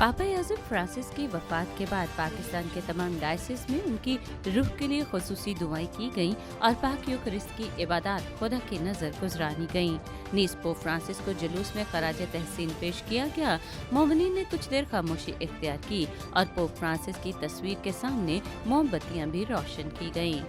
पापा आज़म फ्रांसिस की वफात के बाद पाकिस्तान के तमाम डायसिस में उनकी रूह के लिए खुसूसी दुआएं की गईं और पाक यूकरिस्त की इबादत खुदा की नज़र गुजरानी गईं। नीस पोप फ्रांसिस को जुलूस में खराज तहसीन पेश किया गया। मोमिनीन ने कुछ देर खामोशी इख्तियार की और पोप फ्रांसिस की तस्वीर के सामने मोमबत्तियां भी रोशन की गईं।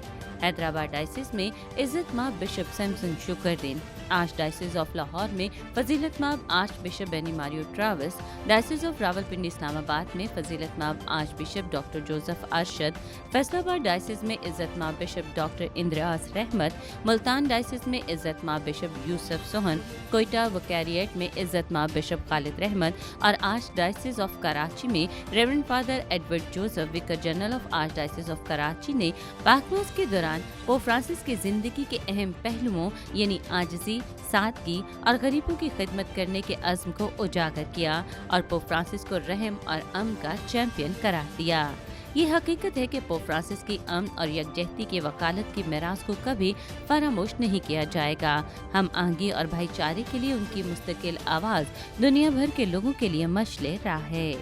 हैदराबाद डायसिस में इज्जत-माब bishop Samson Shukardin, archbishop ऑफ लाहौर में फजीलत-माब archbishop Benny Mario Travis, diocese of Rawalpindi Islamabad में फजीलत-माब archbishop doctor Joseph Arshad, Faisalabad diocese में इज्जत-माब bishop doctor Indrias Rehmat, Multan diocese में इज्जत-माब बिशप यूसुफ सोहन, कोयटा वकैरिएट में इज्जत-माब बिशप खालिद रहमत और आर्च डायसिस ऑफ कराची में रेवरेंड फादर एडवर्ड जोसेफ, विकार general of arch diocese of Karachi ने पाकमास के दौरान पोप फ्रांसिस की जिंदगी के अहम पहलुओं यानी आजिज़ी, सादगी और गरीबों की खिदमत करने के अज़्म को उजागर किया और पोप फ्रांसिस को रहम और अमन का चैंपियन करार दिया। ये हकीकत है कि पोप फ्रांसिस की अमन और यकजहती की वकालत की मिरास को कभी फरामोश नहीं किया जाएगा। हम आहंगी और भाईचारे के लिए उनकी मुस्तकिल आवाज़ दुनिया भर के लोगों के लिए मशले राह है।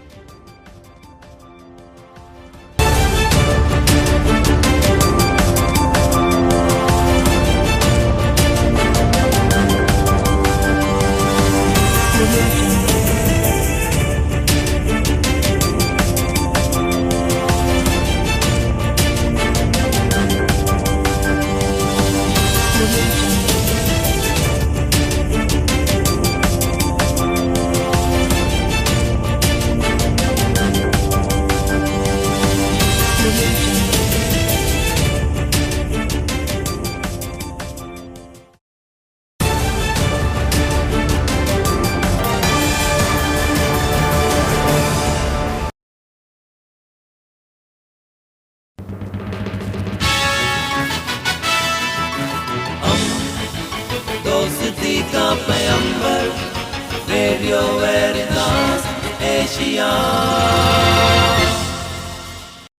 दोस्ती का पैगंबर रेडियो वेरितास एशिया।